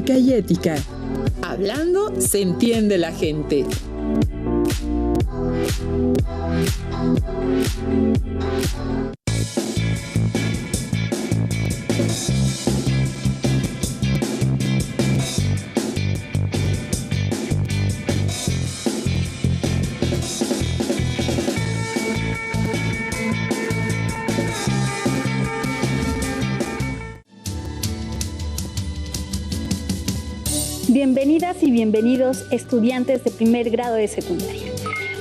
cívica y ética. Hablando se entiende la gente. Bienvenidas y bienvenidos estudiantes de primer grado de secundaria.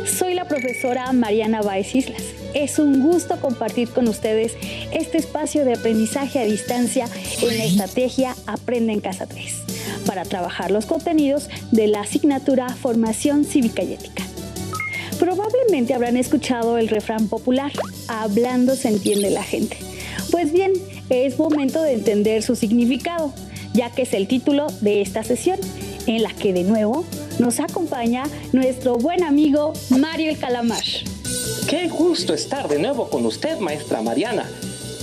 Soy la profesora Mariana Báez Islas. Es un gusto compartir con ustedes este espacio de aprendizaje a distancia en la estrategia Aprende en Casa 3 para trabajar los contenidos de la asignatura Formación Cívica y Ética. Probablemente habrán escuchado el refrán popular, hablando se entiende la gente. Pues bien, es momento de entender su significado, ya que es el título de esta sesión, en la que de nuevo nos acompaña nuestro buen amigo Mario el Calamar. ¡Qué gusto estar de nuevo con usted, maestra Mariana!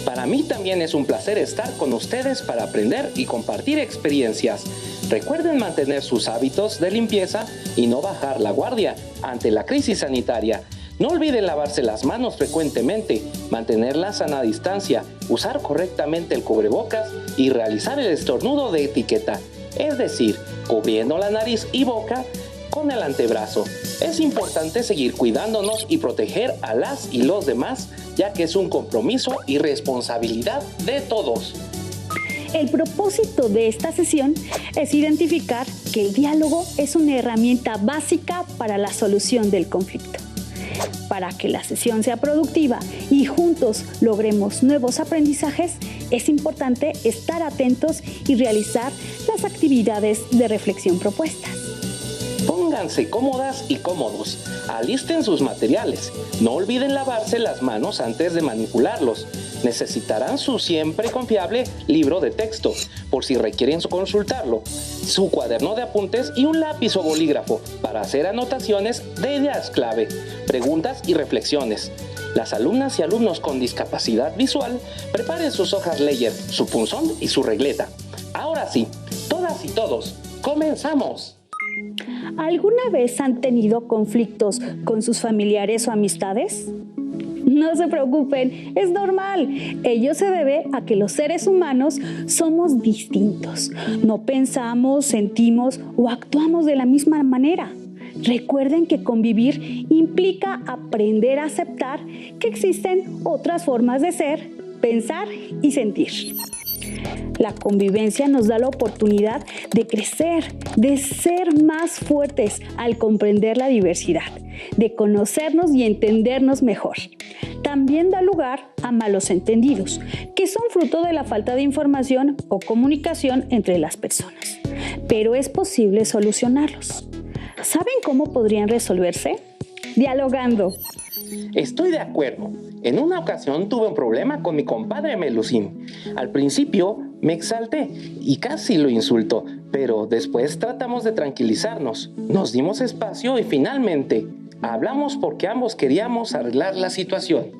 Para mí también es un placer estar con ustedes para aprender y compartir experiencias. Recuerden mantener sus hábitos de limpieza y no bajar la guardia ante la crisis sanitaria. No olviden lavarse las manos frecuentemente, mantener la sana distancia, usar correctamente el cubrebocas y realizar el estornudo de etiqueta, es decir, cubriendo la nariz y boca con el antebrazo. Es importante seguir cuidándonos y proteger a las y los demás, ya que es un compromiso y responsabilidad de todos. El propósito de esta sesión es identificar que el diálogo es una herramienta básica para la solución del conflicto. Para que la sesión sea productiva y juntos logremos nuevos aprendizajes, es importante estar atentos y realizar las actividades de reflexión propuestas. Pónganse cómodas y cómodos, alisten sus materiales, no olviden lavarse las manos antes de manipularlos. Necesitarán su siempre confiable libro de texto, por si requieren consultarlo, su cuaderno de apuntes y un lápiz o bolígrafo para hacer anotaciones de ideas clave, preguntas y reflexiones. Las alumnas y alumnos con discapacidad visual preparen sus hojas Ledger, su punzón y su regleta. Ahora sí, todas y todos, ¡comenzamos! ¿Alguna vez han tenido conflictos con sus familiares o amistades? No se preocupen, es normal. Ello se debe a que los seres humanos somos distintos. No pensamos, sentimos o actuamos de la misma manera. Recuerden que convivir implica aprender a aceptar que existen otras formas de ser, pensar y sentir. La convivencia nos da la oportunidad de crecer, de ser más fuertes al comprender la diversidad, de conocernos y entendernos mejor. También da lugar a malos entendidos, que son fruto de la falta de información o comunicación entre las personas. Pero es posible solucionarlos. ¿Saben cómo podrían resolverse? Dialogando. Estoy de acuerdo. En una ocasión tuve un problema con mi compadre Melusín. Al principio me exalté y casi lo insultó, pero después tratamos de tranquilizarnos. Nos dimos espacio y finalmente hablamos porque ambos queríamos arreglar la situación.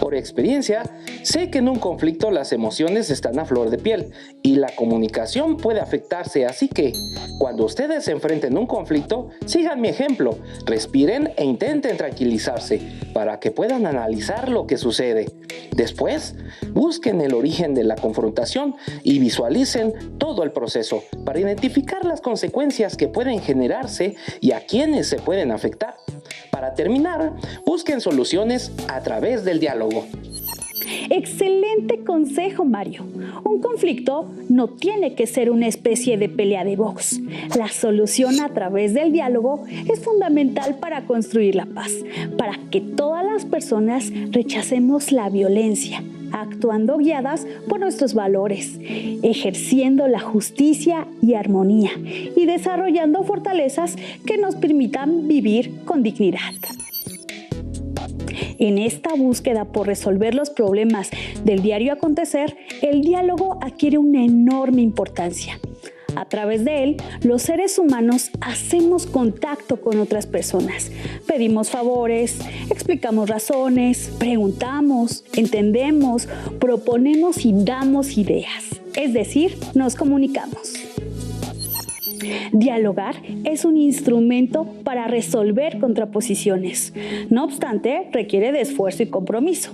Por experiencia, sé que en un conflicto las emociones están a flor de piel y la comunicación puede afectarse, así que cuando ustedes se enfrenten a un conflicto, sigan mi ejemplo, respiren e intenten tranquilizarse para que puedan analizar lo que sucede. Después, busquen el origen de la confrontación y visualicen todo el proceso para identificar las consecuencias que pueden generarse y a quienes se pueden afectar. Para terminar, busquen soluciones a través del diálogo. Excelente consejo, Mario. Un conflicto no tiene que ser una especie de pelea de box. La solución a través del diálogo es fundamental para construir la paz, para que todas las personas rechacemos la violencia, actuando guiadas por nuestros valores, ejerciendo la justicia y armonía y desarrollando fortalezas que nos permitan vivir con dignidad. En esta búsqueda por resolver los problemas del diario acontecer, el diálogo adquiere una enorme importancia. A través de él, los seres humanos hacemos contacto con otras personas. Pedimos favores, explicamos razones, preguntamos, entendemos, proponemos y damos ideas. es decir, nos comunicamos. Dialogar es un instrumento para resolver contraposiciones. No obstante, requiere de esfuerzo y compromiso,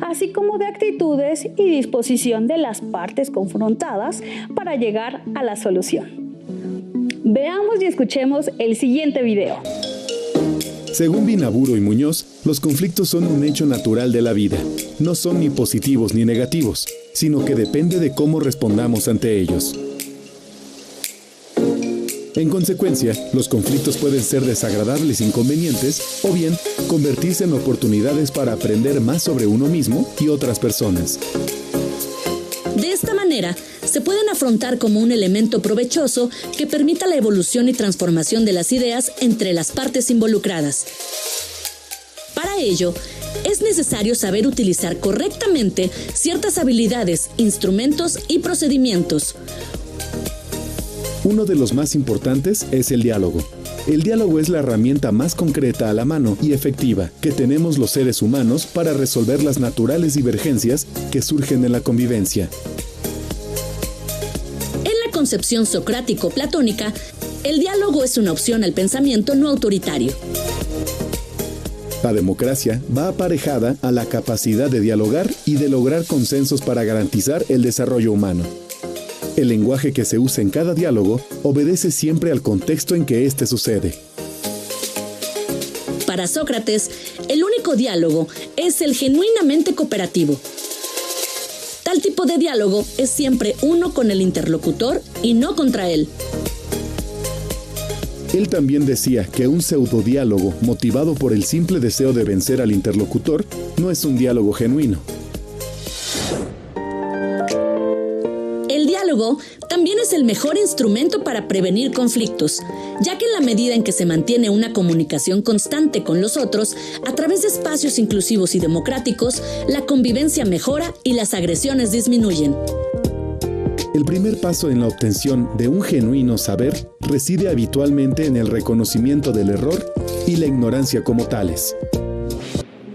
así como de actitudes y disposición de las partes confrontadas para llegar a la solución. Veamos y escuchemos el siguiente video. Según Binaburo y Muñoz, los conflictos son un hecho natural de la vida. No son ni positivos ni negativos, sino que depende de cómo respondamos ante ellos. En consecuencia, los conflictos pueden ser desagradables e inconvenientes o bien convertirse en oportunidades para aprender más sobre uno mismo y otras personas. De esta manera, se pueden afrontar como un elemento provechoso que permita la evolución y transformación de las ideas entre las partes involucradas. Para ello, es necesario saber utilizar correctamente ciertas habilidades, instrumentos y procedimientos. Uno de los más importantes es el diálogo. El diálogo es la herramienta más concreta a la mano y efectiva que tenemos los seres humanos para resolver las naturales divergencias que surgen en la convivencia. En la concepción socrático-platónica, el diálogo es una opción al pensamiento no autoritario. La democracia va aparejada a la capacidad de dialogar y de lograr consensos para garantizar el desarrollo humano. El lenguaje que se usa en cada diálogo obedece siempre al contexto en que éste sucede. Para Sócrates, el único diálogo es el genuinamente cooperativo. Tal tipo de diálogo es siempre uno con el interlocutor y no contra él. Él también decía que un pseudodiálogo motivado por el simple deseo de vencer al interlocutor no es un diálogo genuino. El diálogo también es el mejor instrumento para prevenir conflictos, ya que en la medida en que se mantiene una comunicación constante con los otros, a través de espacios inclusivos y democráticos, la convivencia mejora y las agresiones disminuyen. El primer paso en la obtención de un genuino saber reside habitualmente en el reconocimiento del error y la ignorancia como tales.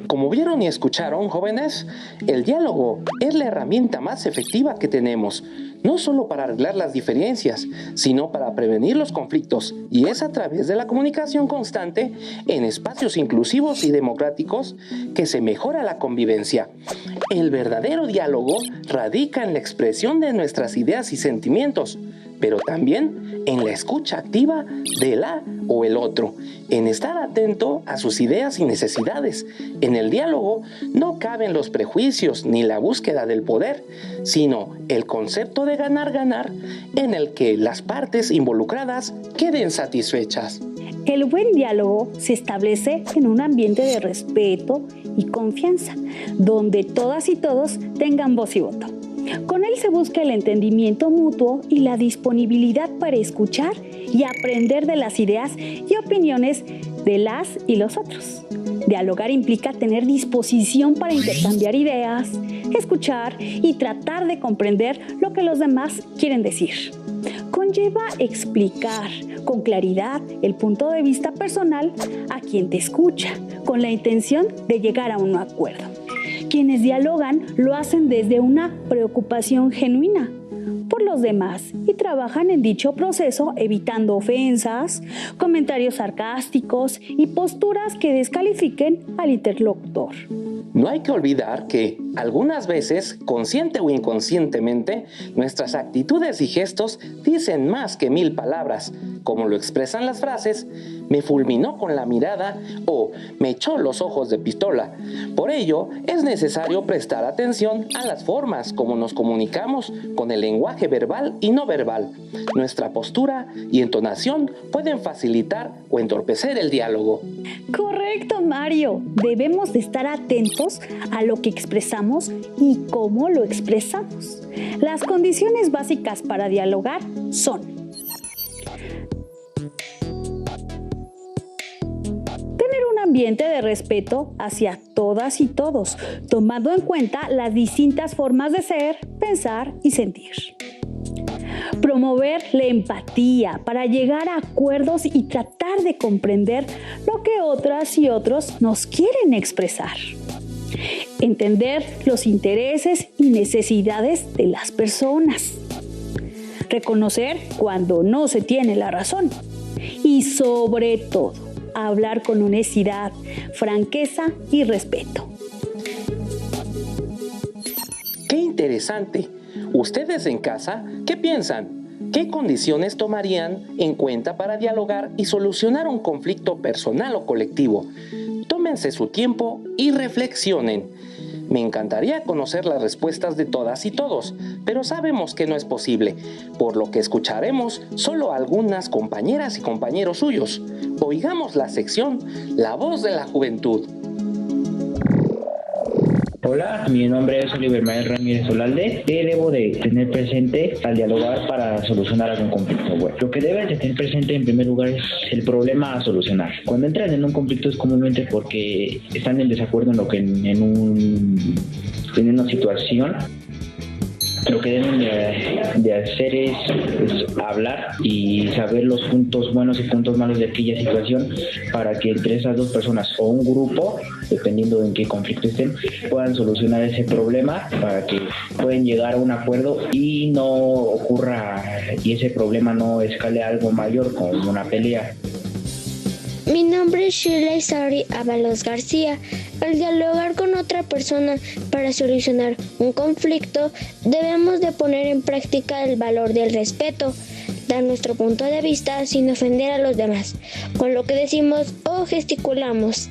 Como vieron y escucharon, jóvenes, el diálogo es la herramienta más efectiva que tenemos, no solo para arreglar las diferencias, sino para prevenir los conflictos, y es a través de la comunicación constante en espacios inclusivos y democráticos que se mejora la convivencia. El verdadero diálogo radica en la expresión de nuestras ideas y sentimientos, pero también en la escucha activa de la o el otro, en estar atento a sus ideas y necesidades. En el diálogo no caben los prejuicios ni la búsqueda del poder, sino el concepto de ganar-ganar en el que las partes involucradas queden satisfechas. El buen diálogo se establece en un ambiente de respeto y confianza, donde todas y todos tengan voz y voto. Con él se busca el entendimiento mutuo y la disponibilidad para escuchar y aprender de las ideas y opiniones de las y los otros. Dialogar implica tener disposición para intercambiar ideas, escuchar y tratar de comprender lo que los demás quieren decir. Conlleva explicar con claridad el punto de vista personal a quien te escucha, con la intención de llegar a un acuerdo. Quienes dialogan lo hacen desde una preocupación genuina por los demás y trabajan en dicho proceso evitando ofensas, comentarios sarcásticos y posturas que descalifiquen al interlocutor. No hay que olvidar que algunas veces, consciente o inconscientemente, nuestras actitudes y gestos dicen más que 1000 palabras, como lo expresan las frases "me fulminó con la mirada" o "me echó los ojos de pistola". Por ello, es necesario prestar atención a las formas como nos comunicamos con el lenguaje verbal y no verbal. Nuestra postura y entonación pueden facilitar o entorpecer el diálogo. Correcto, Mario. Debemos de estar atentos a lo que expresamos y cómo lo expresamos. Las condiciones básicas para dialogar son: tener un ambiente de respeto hacia todas y todos, tomando en cuenta las distintas formas de ser, pensar y sentir. Promover la empatía para llegar a acuerdos y tratar de comprender lo que otras y otros nos quieren expresar. Entender los intereses y necesidades de las personas. Reconocer cuando no se tiene la razón. Y sobre todo, hablar con honestidad, franqueza y respeto. ¡Qué interesante! ¿Ustedes en casa qué piensan? ¿Qué condiciones tomarían en cuenta para dialogar y solucionar un conflicto personal o colectivo? Tómense su tiempo y reflexionen. Me encantaría conocer las respuestas de todas y todos, pero sabemos que no es posible, por lo que escucharemos solo a algunas compañeras y compañeros suyos. Oigamos la sección La Voz de la Juventud. Hola, mi nombre es Oliver Mael Ramírez Olalde. ¿Qué debo de tener presente al dialogar para solucionar algún conflicto? Bueno, lo que debes de tener presente en primer lugar es el problema a solucionar. Cuando entran en un conflicto es comúnmente porque están en desacuerdo en lo que en una situación. Lo que deben de hacer es hablar y saber los puntos buenos y puntos malos de aquella situación para que entre esas dos personas o un grupo, dependiendo en qué conflicto estén, puedan solucionar ese problema para que puedan llegar a un acuerdo y no ocurra y ese problema no escale a algo mayor como una pelea. Mi nombre es Sheila Isauri Ábalos García. Al dialogar con otra persona para solucionar un conflicto, debemos de poner en práctica el valor del respeto, dar nuestro punto de vista sin ofender a los demás, con lo que decimos o gesticulamos.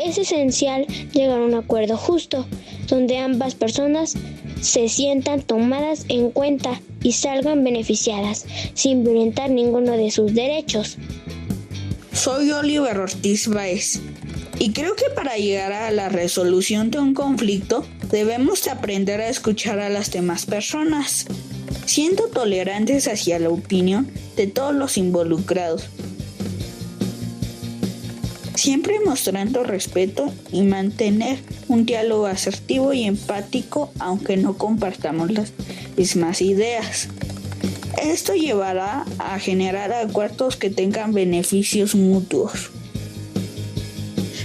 Es esencial llegar a un acuerdo justo, donde ambas personas se sientan tomadas en cuenta y salgan beneficiadas, sin violentar ninguno de sus derechos. Soy Oliver Ortiz Baez y creo que para llegar a la resolución de un conflicto debemos de aprender a escuchar a las demás personas, siendo tolerantes hacia la opinión de todos los involucrados, siempre mostrando respeto y mantener un diálogo asertivo y empático aunque no compartamos las mismas ideas. Esto llevará a generar acuerdos que tengan beneficios mutuos.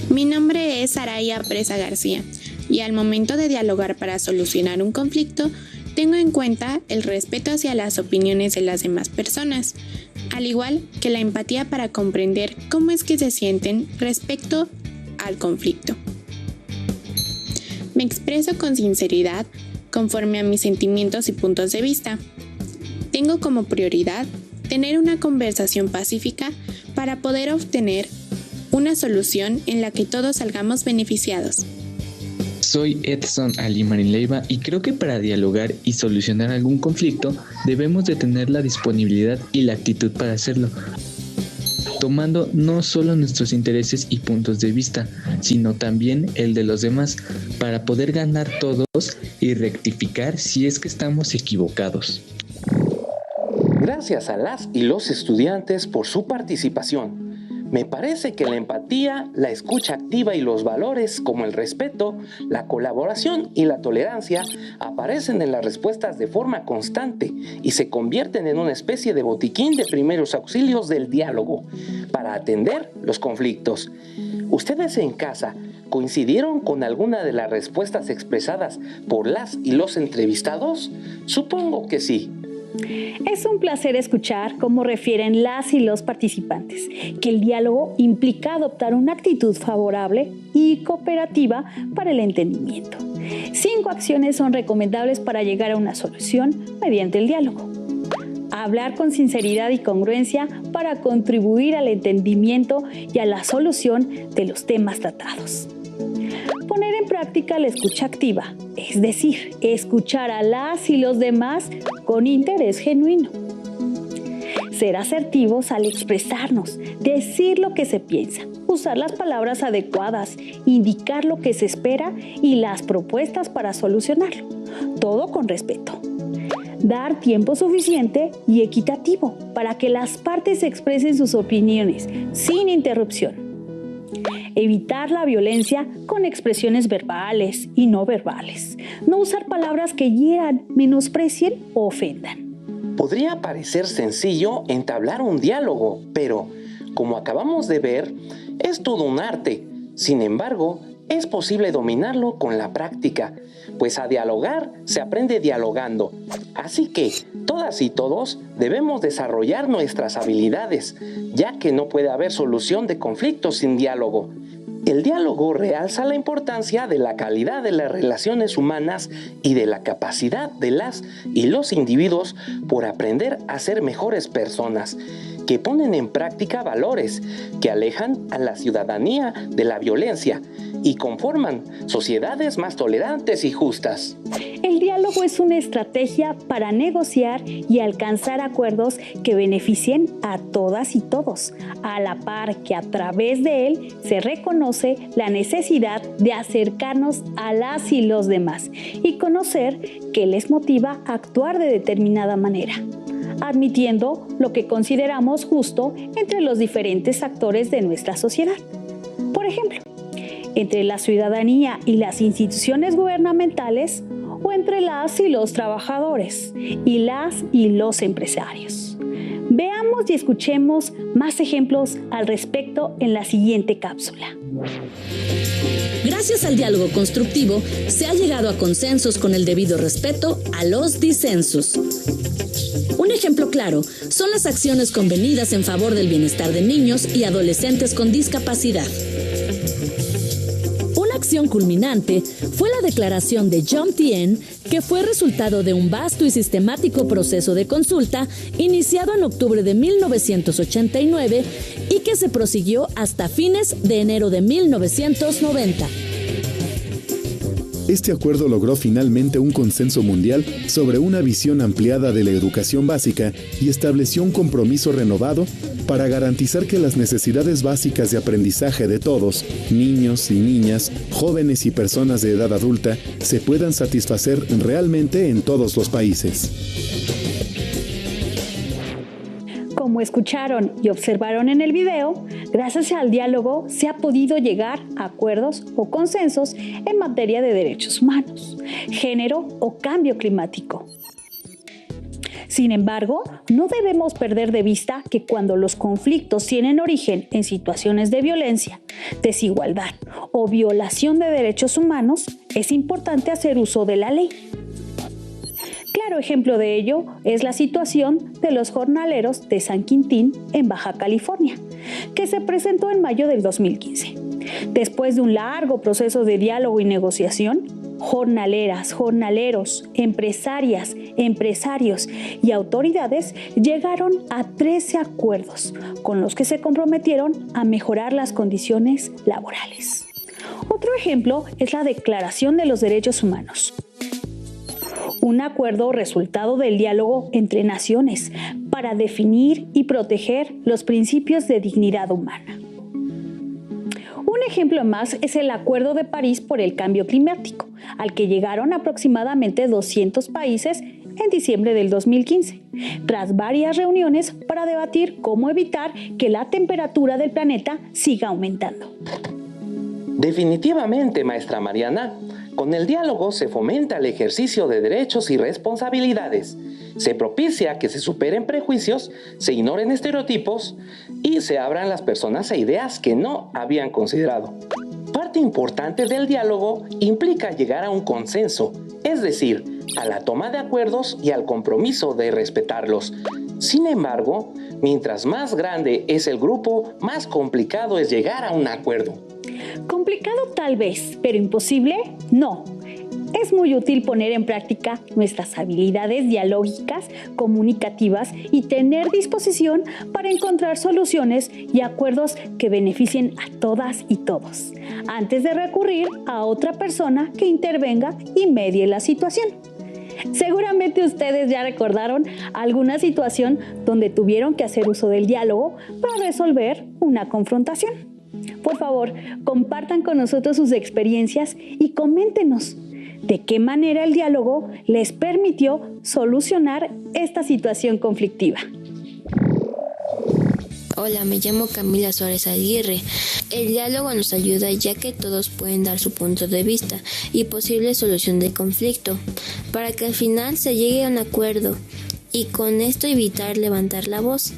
Mi nombre es Saraya Presa García y al momento de dialogar para solucionar un conflicto, tengo en cuenta el respeto hacia las opiniones de las demás personas, al igual que la empatía para comprender cómo es que se sienten respecto al conflicto. Me expreso con sinceridad conforme a mis sentimientos y puntos de vista. Tengo como prioridad tener una conversación pacífica para poder obtener una solución en la que todos salgamos beneficiados. Soy Edson Alimarín Leiva y creo que para dialogar y solucionar algún conflicto debemos de tener la disponibilidad y la actitud para hacerlo, tomando no solo nuestros intereses y puntos de vista, sino también el de los demás, para poder ganar todos y rectificar si es que estamos equivocados. Gracias a las y los estudiantes por su participación. Me parece que la empatía, la escucha activa y los valores como el respeto, la colaboración y la tolerancia aparecen en las respuestas de forma constante y se convierten en una especie de botiquín de primeros auxilios del diálogo para atender los conflictos. ¿Ustedes en casa coincidieron con alguna de las respuestas expresadas por las y los entrevistados? Supongo que sí. Es un placer escuchar cómo refieren las y los participantes, que el diálogo implica adoptar una actitud favorable y cooperativa para el entendimiento. 5 acciones son recomendables para llegar a una solución mediante el diálogo. Hablar con sinceridad y congruencia para contribuir al entendimiento y a la solución de los temas tratados. Poner en práctica la escucha activa, es decir, escuchar a las y los demás con interés genuino. Ser asertivos al expresarnos, decir lo que se piensa, usar las palabras adecuadas, indicar lo que se espera y las propuestas para solucionarlo, todo con respeto. Dar tiempo suficiente y equitativo para que las partes expresen sus opiniones sin interrupción. Evitar la violencia con expresiones verbales y no verbales. No usar palabras que hieran, menosprecien o ofendan. Podría parecer sencillo entablar un diálogo, pero, como acabamos de ver, es todo un arte. Sin embargo, Es posible dominarlo con la práctica, pues a dialogar se aprende dialogando. Así que todas y todos debemos desarrollar nuestras habilidades, ya que no puede haber solución de conflictos sin diálogo. El diálogo realza la importancia de la calidad de las relaciones humanas y de la capacidad de las y los individuos por aprender a ser mejores personas, que ponen en práctica valores que alejan a la ciudadanía de la violencia y conforman sociedades más tolerantes y justas. El diálogo es una estrategia para negociar y alcanzar acuerdos que beneficien a todas y todos, a la par que a través de él se reconoce la necesidad de acercarnos a las y los demás y conocer qué les motiva a actuar de determinada manera, admitiendo lo que consideramos justo entre los diferentes actores de nuestra sociedad. Por ejemplo, entre la ciudadanía y las instituciones gubernamentales o entre las y los trabajadores y las y los empresarios. Veamos y escuchemos más ejemplos al respecto en la siguiente cápsula. Gracias al diálogo constructivo, se ha llegado a consensos con el debido respeto a los disensos. Un ejemplo claro son las acciones convenidas en favor del bienestar de niños y adolescentes con discapacidad. Una acción culminante fue la declaración de Jomtien, que fue resultado de un vasto y sistemático proceso de consulta iniciado en octubre de 1989 y que se prosiguió hasta fines de enero de 1990. Este acuerdo logró finalmente un consenso mundial sobre una visión ampliada de la educación básica y estableció un compromiso renovado para garantizar que las necesidades básicas de aprendizaje de todos, niños y niñas, jóvenes y personas de edad adulta, se puedan satisfacer realmente en todos los países. Como escucharon y observaron en el video, gracias al diálogo se ha podido llegar a acuerdos o consensos en materia de derechos humanos, género o cambio climático. Sin embargo, no debemos perder de vista que cuando los conflictos tienen origen en situaciones de violencia, desigualdad o violación de derechos humanos, es importante hacer uso de la ley. Claro ejemplo de ello es la situación de los jornaleros de San Quintín en Baja California, que se presentó en mayo del 2015. Después de un largo proceso de diálogo y negociación, jornaleras, jornaleros, empresarias, empresarios y autoridades llegaron a 13 acuerdos con los que se comprometieron a mejorar las condiciones laborales. Otro ejemplo es la Declaración de los Derechos Humanos, un acuerdo resultado del diálogo entre naciones para definir y proteger los principios de dignidad humana. Un ejemplo más es el Acuerdo de París por el Cambio Climático, al que llegaron aproximadamente 200 países en diciembre del 2015, tras varias reuniones para debatir cómo evitar que la temperatura del planeta siga aumentando. Definitivamente, maestra Mariana, con el diálogo se fomenta el ejercicio de derechos y responsabilidades, se propicia que se superen prejuicios, se ignoren estereotipos y se abran las personas a ideas que no habían considerado. Parte importante del diálogo implica llegar a un consenso, es decir, a la toma de acuerdos y al compromiso de respetarlos. Sin embargo, mientras más grande es el grupo, más complicado es llegar a un acuerdo. Complicado tal vez, pero imposible, no. Es muy útil poner en práctica nuestras habilidades dialógicas, comunicativas y tener disposición para encontrar soluciones y acuerdos que beneficien a todas y todos, antes de recurrir a otra persona que intervenga y medie la situación. Seguramente ustedes ya recordaron alguna situación donde tuvieron que hacer uso del diálogo para resolver una confrontación. Por favor, compartan con nosotros sus experiencias y coméntenos de qué manera el diálogo les permitió solucionar esta situación conflictiva. Hola, me llamo Camila Suárez Aguirre. El diálogo nos ayuda ya que todos pueden dar su punto de vista y posible solución del conflicto, para que al final se llegue a un acuerdo y con esto evitar levantar la voz,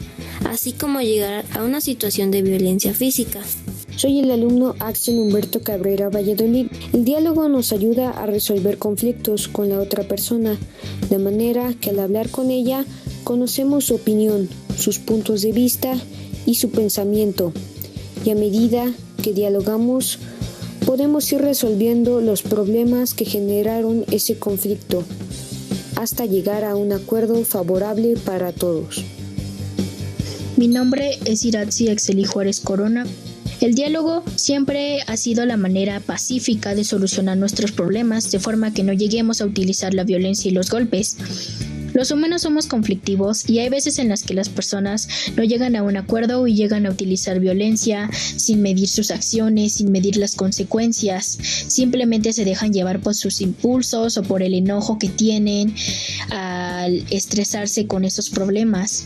así como llegar a una situación de violencia física. Soy el alumno Axel Humberto Cabrera Valladolid. El diálogo nos ayuda a resolver conflictos con la otra persona, de manera que al hablar con ella conocemos su opinión, sus puntos de vista y su pensamiento. Y a medida que dialogamos, podemos ir resolviendo los problemas que generaron ese conflicto, hasta llegar a un acuerdo favorable para todos. Mi nombre es Iratzi Exeli Juárez Corona. El diálogo siempre ha sido la manera pacífica de solucionar nuestros problemas, de forma que no lleguemos a utilizar la violencia y los golpes. Los humanos somos conflictivos y hay veces en las que las personas no llegan a un acuerdo y llegan a utilizar violencia sin medir sus acciones, sin medir las consecuencias. Simplemente se dejan llevar por sus impulsos o por el enojo que tienen al estresarse con esos problemas.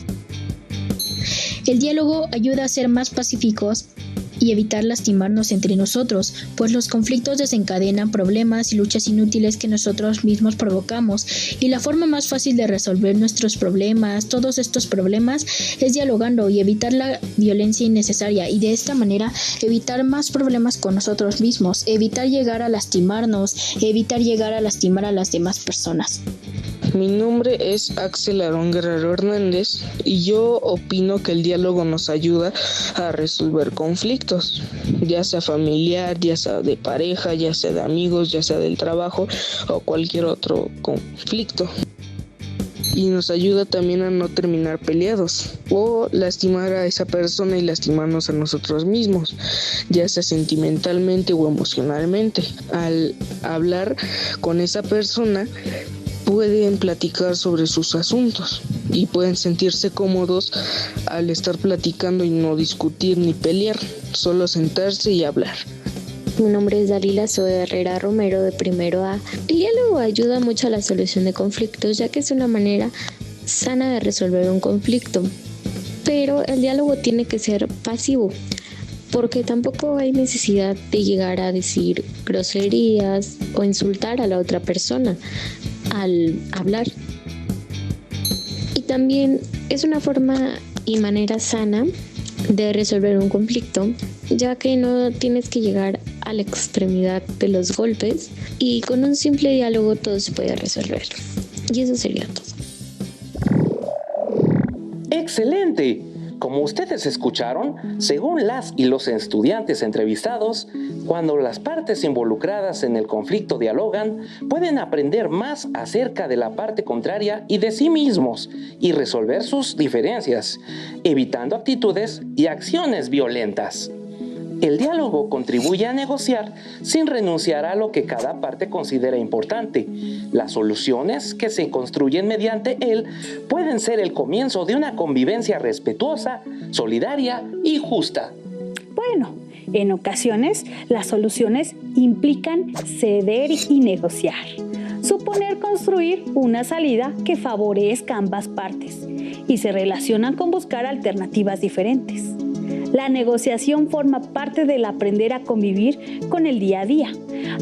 El diálogo ayuda a ser más pacíficos y evitar lastimarnos entre nosotros, pues los conflictos desencadenan problemas y luchas inútiles que nosotros mismos provocamos, y la forma más fácil de resolver nuestros problemas, todos estos problemas, es dialogando y evitar la violencia innecesaria, y de esta manera evitar más problemas con nosotros mismos, evitar llegar a lastimarnos, evitar llegar a lastimar a las demás personas. Mi nombre es Axel Aarón Guerrero Hernández y yo opino que el diálogo nos ayuda a resolver conflictos, ya sea familiar, ya sea de pareja, ya sea de amigos, ya sea del trabajo o cualquier otro conflicto. Y nos ayuda también a no terminar peleados o lastimar a esa persona y lastimarnos a nosotros mismos, ya sea sentimentalmente o emocionalmente. Al hablar con esa persona, pueden platicar sobre sus asuntos y pueden sentirse cómodos al estar platicando y no discutir ni pelear, solo sentarse y hablar. Mi nombre es Dalila Zoe Herrera Romero de primero A. El diálogo ayuda mucho a la solución de conflictos, ya que es una manera sana de resolver un conflicto. Pero el diálogo tiene que ser pasivo, porque tampoco hay necesidad de llegar a decir groserías o insultar a la otra persona al hablar. Y también es una forma y manera sana de resolver un conflicto, ya que no tienes que llegar a la extremidad de los golpes y con un simple diálogo todo se puede resolver. Y eso sería todo. ¡Excelente! Como ustedes escucharon, según las y los estudiantes entrevistados, cuando las partes involucradas en el conflicto dialogan, pueden aprender más acerca de la parte contraria y de sí mismos y resolver sus diferencias, evitando actitudes y acciones violentas. El diálogo contribuye a negociar sin renunciar a lo que cada parte considera importante. Las soluciones que se construyen mediante él pueden ser el comienzo de una convivencia respetuosa, solidaria y justa. Bueno, en ocasiones las soluciones implican ceder y negociar. Suponer construir una salida que favorezca a ambas partes y se relacionan con buscar alternativas diferentes. La negociación forma parte del aprender a convivir con el día a día.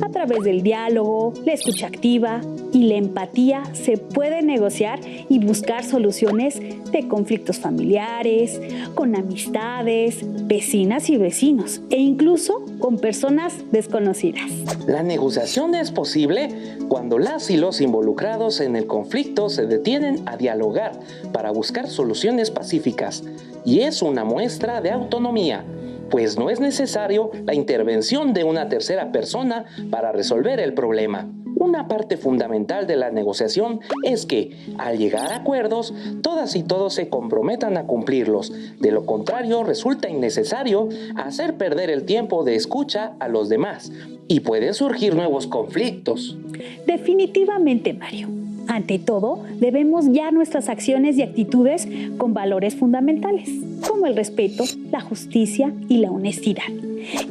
A través del diálogo, la escucha activa y la empatía se puede negociar y buscar soluciones de conflictos familiares, con amistades, vecinas y vecinos e incluso con personas desconocidas. La negociación es posible cuando las y los involucrados en el conflicto se detienen a dialogar para buscar soluciones pacíficas, y es una muestra de autonomía, pues no es necesario la intervención de una tercera persona para resolver el problema. Una parte fundamental de la negociación es que, al llegar a acuerdos, todas y todos se comprometan a cumplirlos. De lo contrario, resulta innecesario hacer perder el tiempo de escucha a los demás y pueden surgir nuevos conflictos. Definitivamente, Mario. Ante todo, debemos guiar nuestras acciones y actitudes con valores fundamentales, como el respeto, la justicia y la honestidad.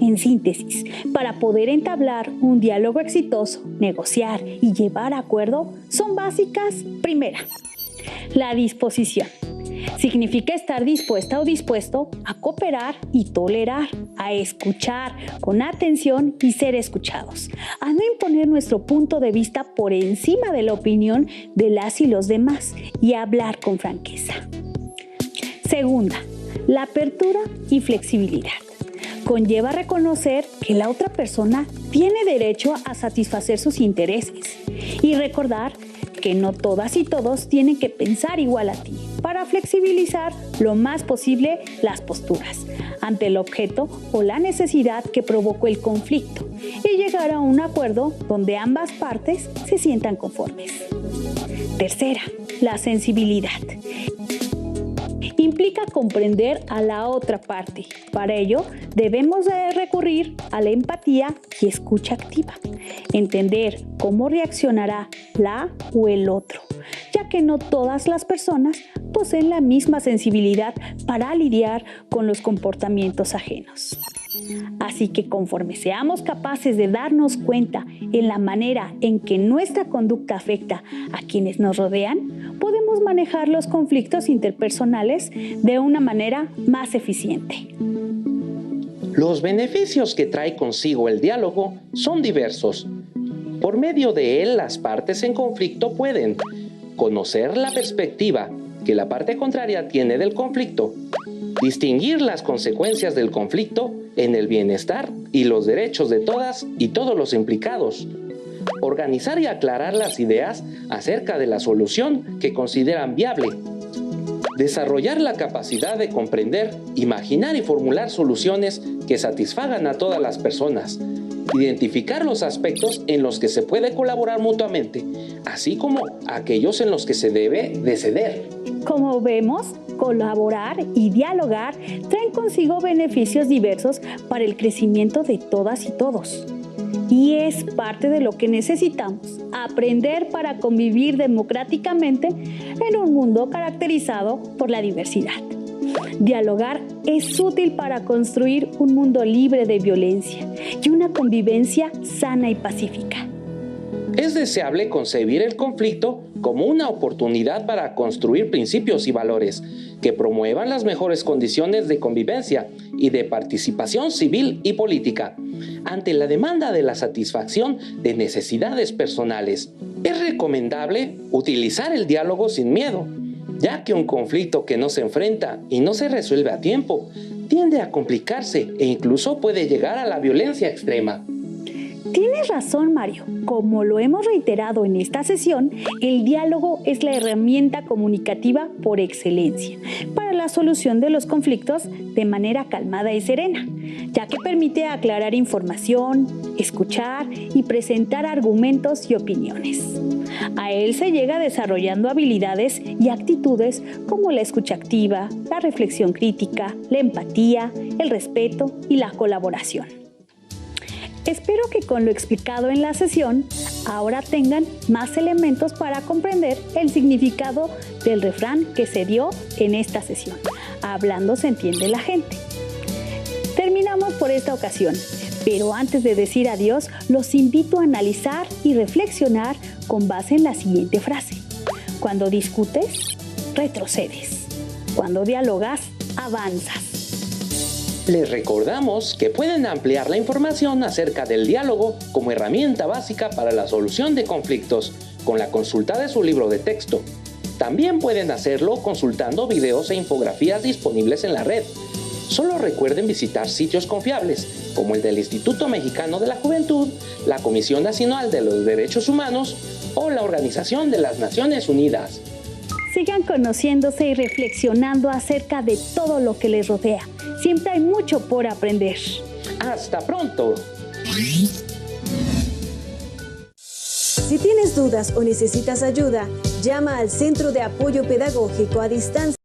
En síntesis, para poder entablar un diálogo exitoso, negociar y llevar a acuerdo, son básicas. Primera, la disposición. Significa estar dispuesta o dispuesto a cooperar y tolerar, a escuchar con atención y ser escuchados, a no imponer nuestro punto de vista por encima de la opinión de las y los demás y a hablar con franqueza. Segunda, la apertura y flexibilidad. conlleva reconocer que la otra persona tiene derecho a satisfacer sus intereses y recordar que no todas y todos tienen que pensar igual a ti para flexibilizar lo más posible las posturas ante el objeto o la necesidad que provocó el conflicto y llegar a un acuerdo donde ambas partes se sientan conformes. Tercera, la sensibilidad. Implica comprender a la otra parte. Para ello, debemos de recurrir a la empatía y escucha activa. Entender cómo reaccionará la o el otro, ya que no todas las personas poseen la misma sensibilidad para lidiar con los comportamientos ajenos. Así que conforme seamos capaces de darnos cuenta en la manera en que nuestra conducta afecta a quienes nos rodean, podemos manejar los conflictos interpersonales de una manera más eficiente. Los beneficios que trae consigo el diálogo son diversos. Por medio de él, las partes en conflicto pueden conocer la perspectiva que la parte contraria tiene del conflicto, distinguir las consecuencias del conflicto en el bienestar y los derechos de todas y todos los implicados, organizar y aclarar las ideas acerca de la solución que consideran viable, desarrollar la capacidad de comprender, imaginar y formular soluciones que satisfagan a todas las personas, identificar los aspectos en los que se puede colaborar mutuamente, así como aquellos en los que se debe de ceder. Como vemos, colaborar y dialogar traen consigo beneficios diversos para el crecimiento de todas y todos. Y es parte de lo que necesitamos aprender para convivir democráticamente en un mundo caracterizado por la diversidad. Dialogar es útil para construir un mundo libre de violencia y una convivencia sana y pacífica. Es deseable concebir el conflicto como una oportunidad para construir principios y valores que promuevan las mejores condiciones de convivencia y de participación civil y política ante la demanda de la satisfacción de necesidades personales. Es recomendable utilizar el diálogo sin miedo, ya que un conflicto que no se enfrenta y no se resuelve a tiempo tiende a complicarse e incluso puede llegar a la violencia extrema. Tienes razón, Mario. Como lo hemos reiterado en esta sesión, el diálogo es la herramienta comunicativa por excelencia para la solución de los conflictos de manera calmada y serena, ya que permite aclarar información, escuchar y presentar argumentos y opiniones. A él se llega desarrollando habilidades y actitudes como la escucha activa, la reflexión crítica, la empatía, el respeto y la colaboración. Espero que con lo explicado en la sesión, ahora tengan más elementos para comprender el significado del refrán que se dio en esta sesión. Hablando se entiende la gente. Terminamos por esta ocasión, pero antes de decir adiós, los invito a analizar y reflexionar con base en la siguiente frase. Cuando discutes, retrocedes. Cuando dialogas, avanzas. Les recordamos que pueden ampliar la información acerca del diálogo como herramienta básica para la solución de conflictos con la consulta de su libro de texto. También pueden hacerlo consultando videos e infografías disponibles en la red. Solo recuerden visitar sitios confiables como el del Instituto Mexicano de la Juventud, la Comisión Nacional de los Derechos Humanos o la Organización de las Naciones Unidas. Sigan conociéndose y reflexionando acerca de todo lo que les rodea. Siempre hay mucho por aprender. ¡Hasta pronto! Si tienes dudas o necesitas ayuda, llama al Centro de Apoyo Pedagógico a Distancia.